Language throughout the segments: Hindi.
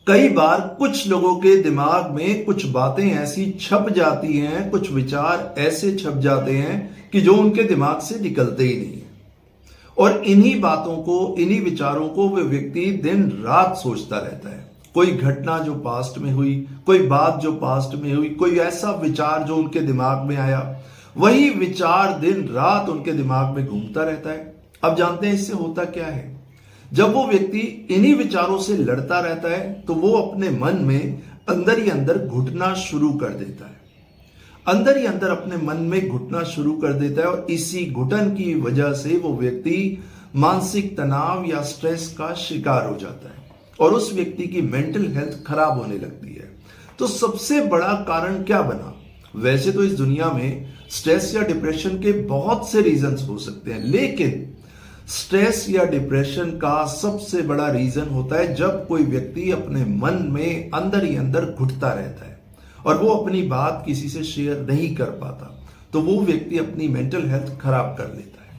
कई बार कुछ लोगों के दिमाग में कुछ बातें ऐसी छप जाती हैं, कुछ विचार ऐसे छप जाते हैं कि जो उनके दिमाग से निकलते ही नहीं है। और इन्हीं बातों को, इन्हीं विचारों को वह व्यक्ति दिन रात सोचता रहता है। कोई घटना जो पास्ट में हुई, कोई बात जो पास्ट में हुई, कोई ऐसा विचार जो उनके दिमाग में आया, वही विचार दिन रात उनके दिमाग में घूमता रहता है। अब जानते हैं इससे होता क्या है। जब वो व्यक्ति इन्हीं विचारों से लड़ता रहता है तो वो अपने मन में अंदर ही अंदर घुटना शुरू कर देता है, अंदर ही अंदर अपने मन में घुटना शुरू कर देता है। और इसी घुटन की वजह से वो व्यक्ति मानसिक तनाव या स्ट्रेस का शिकार हो जाता है और उस व्यक्ति की मेंटल हेल्थ खराब होने लगती है। तो सबसे बड़ा कारण क्या बना? वैसे तो इस दुनिया में स्ट्रेस या डिप्रेशन के बहुत से रीजंस हो सकते हैं, लेकिन स्ट्रेस या डिप्रेशन का सबसे बड़ा रीजन होता है जब कोई व्यक्ति अपने मन में अंदर ही अंदर घुटता रहता है और वो अपनी बात किसी से शेयर नहीं कर पाता, तो वो व्यक्ति अपनी मेंटल हेल्थ खराब कर लेता है।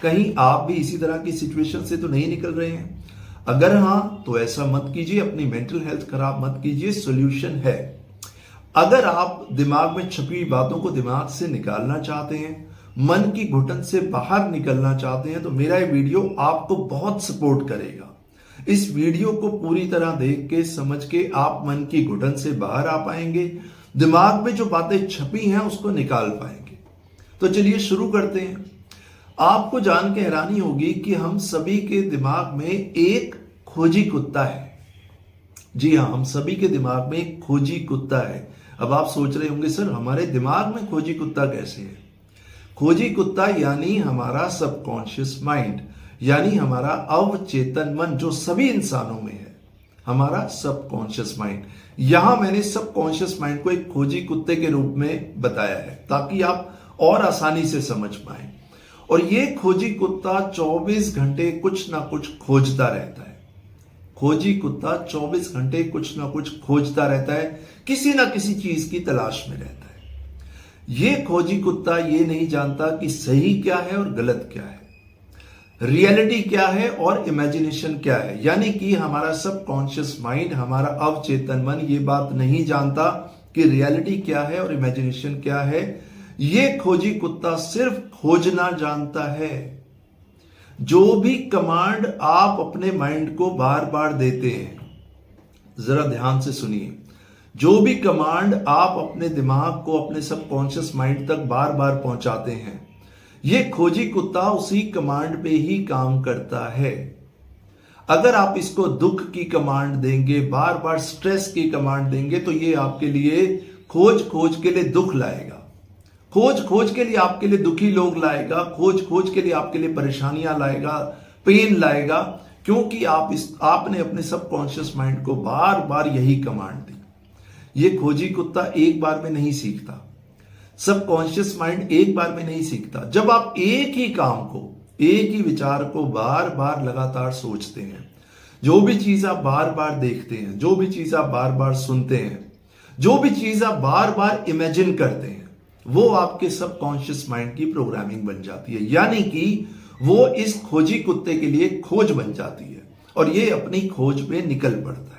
कहीं आप भी इसी तरह की सिचुएशन से तो नहीं निकल रहे हैं? अगर हां तो ऐसा मत कीजिए, अपनी मेंटल हेल्थ खराब मत कीजिए। सॉल्यूशन है। अगर आप दिमाग में छपी बातों को दिमाग से निकालना चाहते हैं, मन की घुटन से बाहर निकलना चाहते हैं, तो मेरा ये वीडियो आपको बहुत सपोर्ट करेगा। इस वीडियो को पूरी तरह देख के समझ के आप मन की घुटन से बाहर आ पाएंगे, दिमाग में जो बातें छपी हैं उसको निकाल पाएंगे। तो चलिए शुरू करते हैं। आपको जान के हैरानी होगी कि हम सभी के दिमाग में एक खोजी कुत्ता है। जी हाँ, हम सभी के दिमाग में एक खोजी कुत्ता है। अब आप सोच रहे होंगे, सर हमारे दिमाग में खोजी कुत्ता कैसे है? खोजी कुत्ता यानी हमारा सबकॉन्शियस माइंड, यानी हमारा अवचेतन मन जो सभी इंसानों में है, हमारा सबकॉन्शियस माइंड। यहां मैंने सबकॉन्शियस माइंड को एक खोजी कुत्ते के रूप में बताया है ताकि आप और आसानी से समझ पाए। और ये खोजी कुत्ता 24 घंटे कुछ ना कुछ खोजता रहता है। खोजी कुत्ता 24 घंटे कुछ ना कुछ खोजता रहता है, किसी ना किसी चीज की तलाश में रहता है। ये खोजी कुत्ता ये नहीं जानता कि सही क्या है और गलत क्या है, रियलिटी क्या है और इमेजिनेशन क्या है। यानी कि हमारा सबकॉन्शियस माइंड, हमारा अवचेतन मन ये बात नहीं जानता कि रियलिटी क्या है और इमेजिनेशन क्या है। ये खोजी कुत्ता सिर्फ खोजना जानता है। जो भी कमांड आप अपने माइंड को बार बार देते हैं, जरा ध्यान से सुनिए, जो भी कमांड आप अपने दिमाग को, अपने सबकॉन्शियस माइंड तक बार बार पहुंचाते हैं, ये खोजी कुत्ता उसी कमांड पे ही काम करता है। अगर आप इसको दुख की कमांड देंगे, बार बार स्ट्रेस की कमांड देंगे, तो ये आपके लिए खोज खोज के लिए दुख लाएगा, खोज खोज के लिए आपके लिए दुखी लोग लाएगा, खोज खोज के लिए आपके लिए परेशानियां लाएगा, पेन लाएगा, क्योंकि आपने अपने सबकॉन्शियस माइंड को बार बार यही कमांड दी। ये खोजी कुत्ता एक बार में नहीं सीखता, सबकॉन्शियस माइंड एक बार में नहीं सीखता। जब आप एक ही काम को, एक ही विचार को बार बार लगातार सोचते हैं, जो भी चीज आप बार बार देखते हैं, जो भी चीज आप बार बार सुनते हैं, जो भी चीज आप बार बार इमेजिन करते हैं, वो आपके सबकॉन्शियस माइंड की प्रोग्रामिंग बन जाती है। यानी कि वो इस खोजी कुत्ते के लिए खोज बन जाती है और ये अपनी खोज पे निकल पड़ता है।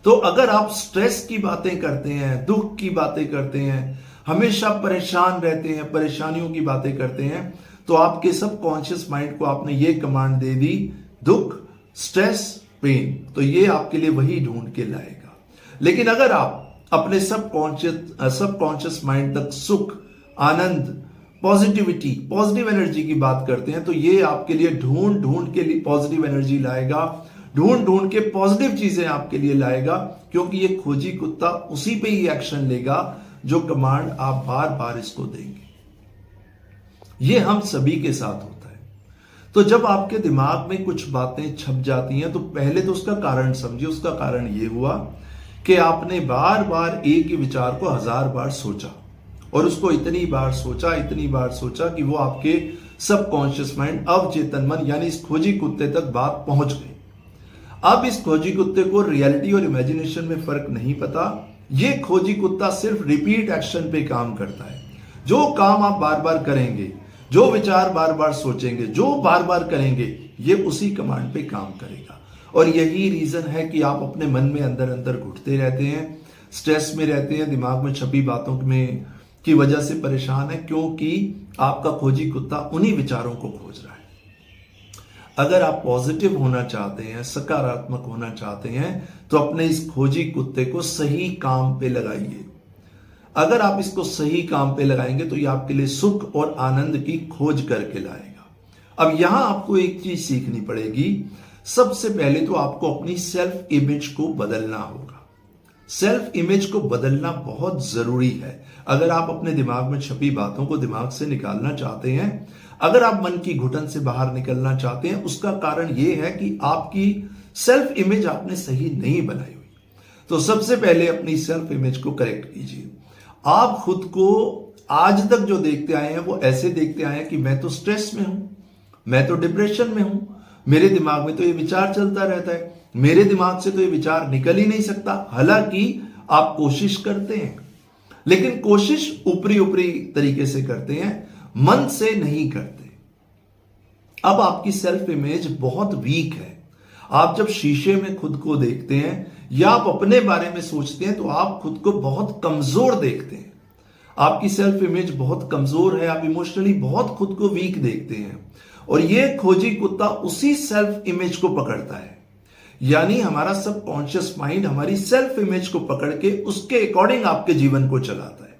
तो अगर आप स्ट्रेस की बातें करते हैं, दुख की बातें करते हैं, हमेशा परेशान रहते हैं, परेशानियों की बातें करते हैं, तो आपके सबकॉन्शियस माइंड को आपने ये कमांड दे दी, दुख, स्ट्रेस, पेन, तो ये आपके लिए वही ढूंढ के लाएगा। लेकिन अगर आप अपने सबकॉन्शियस माइंड तक सुख, आनंद, पॉजिटिविटी, पॉजिटिव एनर्जी की बात करते हैं, तो ये आपके लिए ढूंढ ढूंढ के लिए पॉजिटिव एनर्जी लाएगा, ढूंढ ढूंढ के पॉजिटिव चीजें आपके लिए लाएगा, क्योंकि ये खोजी कुत्ता उसी पे ही एक्शन लेगा जो कमांड आप बार बार इसको देंगे। ये हम सभी के साथ होता है। तो जब आपके दिमाग में कुछ बातें छप जाती हैं, तो पहले तो उसका कारण समझिए। उसका कारण ये हुआ कि आपने बार बार एक ही विचार को 1000 बार सोचा और उसको इतनी बार सोचा कि वो आपके सबकॉन्शियस माइंड, अवचेतन मन, यानी इस खोजी कुत्ते तक बात पहुंच गई। अब इस खोजी कुत्ते को रियलिटी और इमेजिनेशन में फर्क नहीं पता। ये खोजी कुत्ता सिर्फ रिपीट एक्शन पे काम करता है। जो काम आप बार बार करेंगे, जो विचार बार बार सोचेंगे, जो बार बार करेंगे, ये उसी कमांड पे काम करेगा। और यही रीजन है कि आप अपने मन में अंदर अंदर घुटते रहते हैं, स्ट्रेस में रहते हैं, दिमाग में छपी बातों में की वजह से परेशान है, क्योंकि आपका खोजी कुत्ता उन्हीं विचारों को खोज रहा है। अगर आप पॉजिटिव होना चाहते हैं, सकारात्मक होना चाहते हैं, तो अपने इस खोजी कुत्ते को सही काम पे लगाइए। अगर आप इसको सही काम पे लगाएंगे तो ये आपके लिए सुख और आनंद की खोज करके लाएगा। अब यहां आपको एक चीज सीखनी पड़ेगी। सबसे पहले तो आपको अपनी सेल्फ इमेज को बदलना होगा। सेल्फ इमेज को बदलना बहुत जरूरी है। अगर आप अपने दिमाग में छपी बातों को दिमाग से निकालना चाहते हैं, अगर आप मन की घुटन से बाहर निकलना चाहते हैं, उसका कारण यह है कि आपकी सेल्फ इमेज आपने सही नहीं बनाई हुई। तो सबसे पहले अपनी सेल्फ इमेज को करेक्ट कीजिए। आप खुद को आज तक जो देखते आए हैं वो ऐसे देखते आए हैं कि मैं तो स्ट्रेस में हूं, मैं तो डिप्रेशन में हूं, मेरे दिमाग में तो ये विचार चलता रहता है, मेरे दिमाग से तो ये विचार निकल ही नहीं सकता। हालांकि आप कोशिश करते हैं, लेकिन कोशिश ऊपरी ऊपरी तरीके से करते हैं, मन से नहीं करते। अब आपकी सेल्फ इमेज बहुत वीक है। आप जब शीशे में खुद को देखते हैं या आप अपने बारे में सोचते हैं तो आप खुद को बहुत कमजोर देखते हैं। आपकी सेल्फ इमेज बहुत कमजोर है, आप इमोशनली बहुत खुद को वीक देखते हैं, और यह खोजी कुत्ता उसी सेल्फ इमेज को पकड़ता है। यानी हमारा सबकॉन्शियस माइंड हमारी सेल्फ इमेज को पकड़ के उसके अकॉर्डिंग आपके जीवन को चलाता है।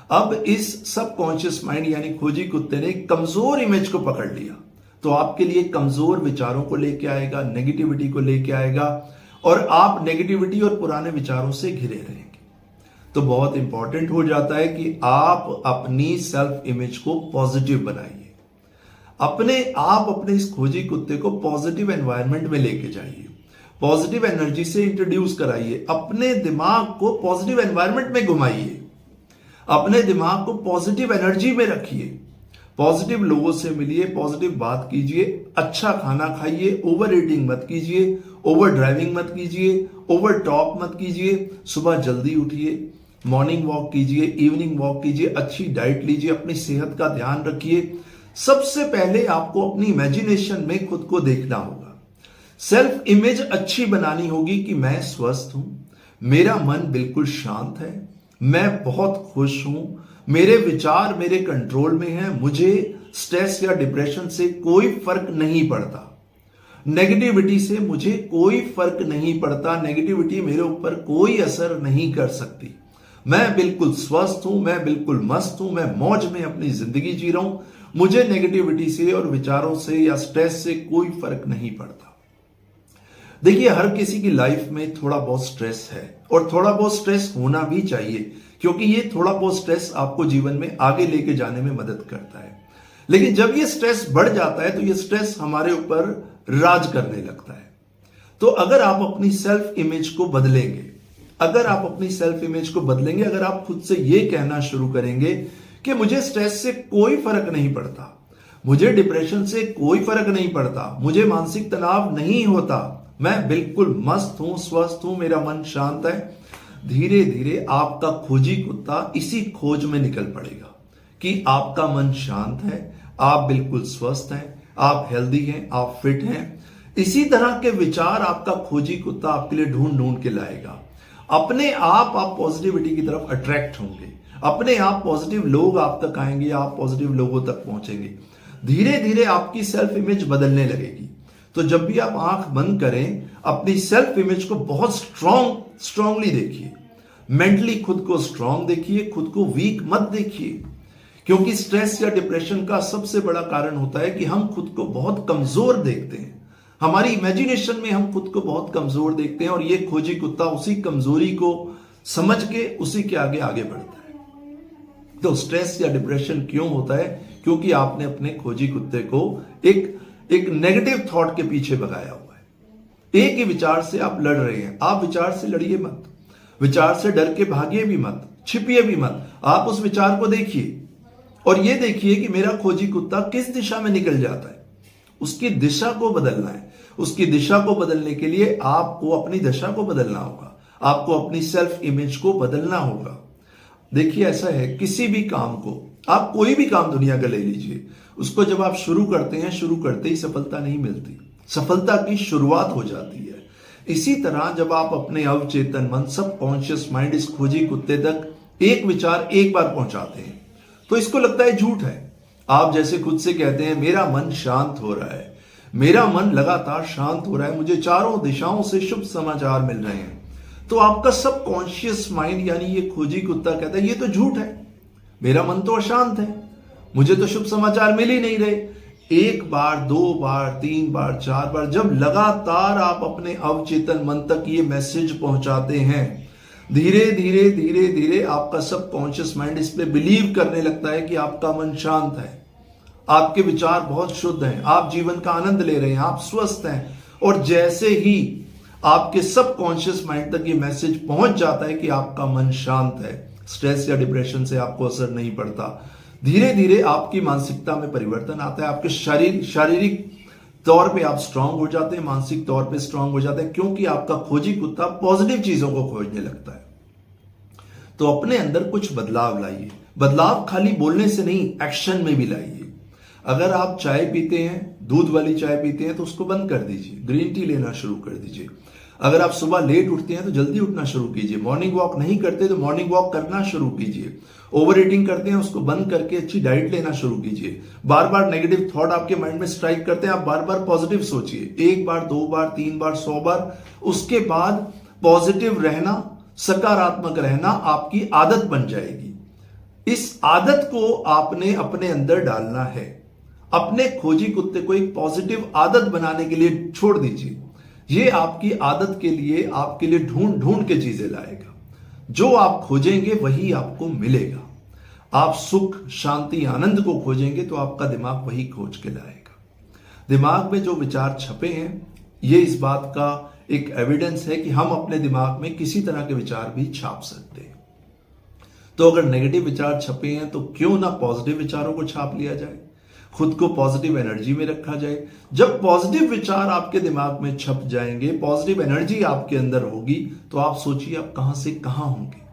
अब इस सबकॉन्शियस माइंड यानी खोजी कुत्ते ने कमजोर इमेज को पकड़ लिया, तो आपके लिए कमजोर विचारों को लेके आएगा, नेगेटिविटी को लेके आएगा, और आप नेगेटिविटी और पुराने विचारों से घिरे रहेंगे। तो बहुत इंपॉर्टेंट हो जाता है कि आप अपनी सेल्फ इमेज को पॉजिटिव बनाइए। आप अपने इस खोजी कुत्ते को पॉजिटिव एनवायरनमेंट में लेके जाइए, पॉजिटिव एनर्जी से इंट्रोड्यूस कराइए, अपने दिमाग को पॉजिटिव एनवायरनमेंट में घुमाइए, अपने दिमाग को पॉजिटिव एनर्जी में रखिए, पॉजिटिव लोगों से मिलिए, पॉजिटिव बात कीजिए, अच्छा खाना खाइए, ओवर ईटिंग मत कीजिए, ओवर ड्राइविंग मत कीजिए, ओवर टॉक मत कीजिए, सुबह जल्दी उठिए, मॉर्निंग वॉक कीजिए, इवनिंग वॉक कीजिए, अच्छी डाइट लीजिए, अपनी सेहत का ध्यान रखिए। सबसे पहले आपको अपनी इमेजिनेशन में खुद को देखना होगा। सेल्फ इमेज अच्छी बनानी होगी कि मैं स्वस्थ हूं, मेरा मन बिल्कुल शांत है, मैं बहुत खुश हूं, मेरे विचार मेरे कंट्रोल में हैं, मुझे स्ट्रेस या डिप्रेशन से कोई फर्क नहीं पड़ता, नेगेटिविटी से मुझे कोई फर्क नहीं पड़ता, नेगेटिविटी मेरे ऊपर कोई असर नहीं कर सकती, मैं बिल्कुल स्वस्थ हूं, मैं बिल्कुल मस्त हूं, मैं मौज में अपनी जिंदगी जी रहा हूं, मुझे नेगेटिविटी से और विचारों से या स्ट्रेस से कोई फर्क नहीं पड़ता। देखिए, हर किसी की लाइफ में थोड़ा बहुत स्ट्रेस है, और थोड़ा बहुत स्ट्रेस होना भी चाहिए, क्योंकि ये थोड़ा बहुत स्ट्रेस आपको जीवन में आगे लेके जाने में मदद करता है। लेकिन जब ये स्ट्रेस बढ़ जाता है तो ये स्ट्रेस हमारे ऊपर राज करने लगता है। तो अगर आप अपनी सेल्फ इमेज को बदलेंगे, अगर आप खुद से ये कहना शुरू करेंगे कि मुझे स्ट्रेस से कोई फर्क नहीं पड़ता, मुझे डिप्रेशन से कोई फर्क नहीं पड़ता, मुझे मानसिक तनाव नहीं होता, मैं बिल्कुल मस्त हूं, स्वस्थ हूं, मेरा मन शांत है, धीरे धीरे आपका खोजी कुत्ता इसी खोज में निकल पड़ेगा कि आपका मन शांत है, आप बिल्कुल स्वस्थ हैं, आप हेल्दी हैं, आप फिट हैं। इसी तरह के विचार आपका खोजी कुत्ता आपके लिए ढूंढ ढूंढ के लाएगा। अपने आप पॉजिटिविटी की तरफ अट्रैक्ट होंगे, अपने आप पॉजिटिव लोग आप तक आएंगे, आप पॉजिटिव लोगों तक पहुंचेंगे, धीरे धीरे आपकी सेल्फ इमेज बदलने लगेगी। तो जब भी आप आंख बंद करें, अपनी सेल्फ इमेज को बहुत स्ट्रांगली देखिए, मेंटली खुद को स्ट्रांग देखिए, खुद को वीक मत देखिए, क्योंकि स्ट्रेस या डिप्रेशन का सबसे बड़ा कारण होता है कि हम खुद को बहुत कमजोर देखते हैं, हमारी इमेजिनेशन में हम खुद को बहुत कमजोर देखते हैं, और ये खोजी कुत्ता उसी कमजोरी को समझ के उसी के आगे आगे बढ़ता है। तो स्ट्रेस या डिप्रेशन क्यों होता है? क्योंकि आपने अपने खोजी कुत्ते को एक नेगेटिव थॉट के पीछे भगाया हुआ है। एक ही विचार से आप लड़ रहे हैं। आप विचार से लड़िए मत, विचार से डर के भागिए भी मत, छिपिए भी मत। आप उस विचार को देखिए और यह देखिए कि मेरा खोजी कुत्ता किस दिशा में निकल जाता है। उसकी दिशा को बदलना है। उसकी दिशा को बदलने के लिए आपको अपनी दिशा को बदलना होगा, आपको अपनी सेल्फ इमेज को बदलना होगा। देखिए, ऐसा है, किसी भी काम को, आप कोई भी काम दुनिया का ले लीजिए, उसको जब आप शुरू करते हैं, शुरू करते ही सफलता नहीं मिलती। सफलता की शुरुआत हो जाती है। इसी तरह जब आप अपने अवचेतन मन, सबकॉन्शियस माइंड, इस खोजी कुत्ते तक एक विचार एक बार पहुंचाते हैं तो इसको लगता है झूठ है। आप जैसे खुद से कहते हैं मेरा मन शांत हो रहा है, मेरा मन लगातार शांत हो रहा है, मुझे चारों दिशाओं से शुभ समाचार मिल रहे हैं, तो आपका सबकॉन्शियस माइंड यानी ये खोजी कुत्ता कहता है ये तो झूठ है, मेरा मन तो अशांत है, मुझे तो शुभ समाचार मिल ही नहीं रहे। एक बार, दो बार, तीन बार, चार बार, जब लगातार आप अपने अवचेतन मन तक ये मैसेज पहुंचाते हैं, धीरे धीरे धीरे धीरे आपका सबकॉन्शियस माइंड इस पे बिलीव करने लगता है कि आपका मन शांत है, आपके विचार बहुत शुद्ध हैं, आप जीवन का आनंद ले रहे हैं, आप स्वस्थ हैं। और जैसे ही आपके सबकॉन्शियस माइंड तक ये मैसेज पहुंच जाता है कि आपका मन शांत है, स्ट्रेस या डिप्रेशन से आपको असर नहीं पड़ता, धीरे धीरे आपकी मानसिकता में परिवर्तन आता है, आपके शारीरिक तौर पे आप स्ट्रांग हो जाते हैं, मानसिक तौर पे स्ट्रांग हो जाते हैं, क्योंकि आपका खोजी कुत्ता पॉजिटिव चीजों को खोजने लगता है। तो अपने अंदर कुछ बदलाव लाइए। बदलाव खाली बोलने से नहीं, एक्शन में भी लाइए। अगर आप चाय पीते हैं, दूध वाली चाय पीते हैं, तो उसको बंद कर दीजिए, ग्रीन टी लेना शुरू कर दीजिए। अगर आप सुबह लेट उठते हैं तो जल्दी उठना शुरू कीजिए। मॉर्निंग वॉक नहीं करते तो मॉर्निंग वॉक करना शुरू कीजिए। ओवर ईटिंग करते हैं, उसको बंद करके अच्छी डाइट लेना शुरू कीजिए। बार बार नेगेटिव थॉट आपके माइंड में स्ट्राइक करते हैं, आप बार बार पॉजिटिव सोचिए, 1 बार, 2 बार, 3 बार, 100 बार। उसके बाद पॉजिटिव रहना, सकारात्मक रहना आपकी आदत बन जाएगी। इस आदत को आपने अपने अंदर डालना है। अपने खोजी कुत्ते को एक पॉजिटिव आदत बनाने के लिए छोड़ दीजिए। ये आपकी आदत के लिए, आपके लिए ढूंढ ढूंढ के चीजें लाएगा। जो आप खोजेंगे वही आपको मिलेगा। आप सुख, शांति, आनंद को खोजेंगे तो आपका दिमाग वही खोज के लाएगा। दिमाग में जो विचार छपे हैं, ये इस बात का एक एविडेंस है कि हम अपने दिमाग में किसी तरह के विचार भी छाप सकते हैं। तो अगर नेगेटिव विचार छपे हैं तो क्यों ना पॉजिटिव विचारों को छाप लिया जाए, खुद को पॉजिटिव एनर्जी में रखा जाए। जब पॉजिटिव विचार आपके दिमाग में छप जाएंगे, पॉजिटिव एनर्जी आपके अंदर होगी, तो आप सोचिए आप कहां से कहां होंगे।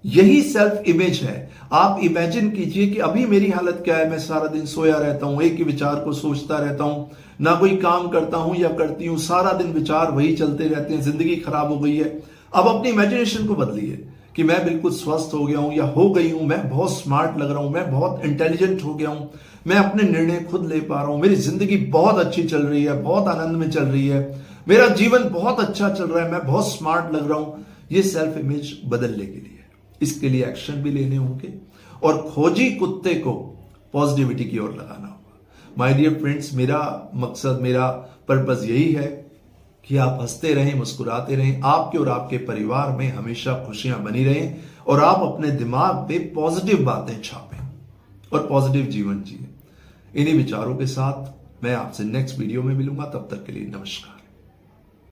यही सेल्फ इमेज है। आप इमेजिन कीजिए कि अभी मेरी हालत क्या है, मैं सारा दिन सोया रहता हूं, एक ही विचार को सोचता रहता हूं, ना कोई काम करता हूं या करती हूं, सारा दिन विचार वही चलते रहते हैं, जिंदगी खराब हो गई है। अब अपनी इमेजिनेशन को बदलिए कि मैं बिल्कुल स्वस्थ हो गया हूं या हो गई हूं, मैं बहुत स्मार्ट लग रहा हूं, मैं बहुत इंटेलिजेंट हो गया हूं, मैं अपने निर्णय खुद ले पा रहा हूं, मेरी जिंदगी बहुत अच्छी चल रही है, बहुत आनंद में चल रही है, मेरा जीवन बहुत अच्छा चल रहा है, मैं बहुत स्मार्ट लग रहा हूं। ये सेल्फ इमेज बदलने के लिए, इसके लिए एक्शन भी लेने होंगे और खोजी कुत्ते को पॉजिटिविटी की ओर लगाना होगा। माय डियर फ्रेंड्स, मेरा मकसद, मेरा पर्पस यही है कि आप हंसते रहें, मुस्कुराते रहें, आपके और आपके परिवार में हमेशा खुशियां बनी रहें और आप अपने दिमाग पे पॉजिटिव बातें छापें और पॉजिटिव जीवन जिए। इन्हीं विचारों के साथ मैं आपसे नेक्स्ट वीडियो में मिलूंगा। तब तक के लिए नमस्कार।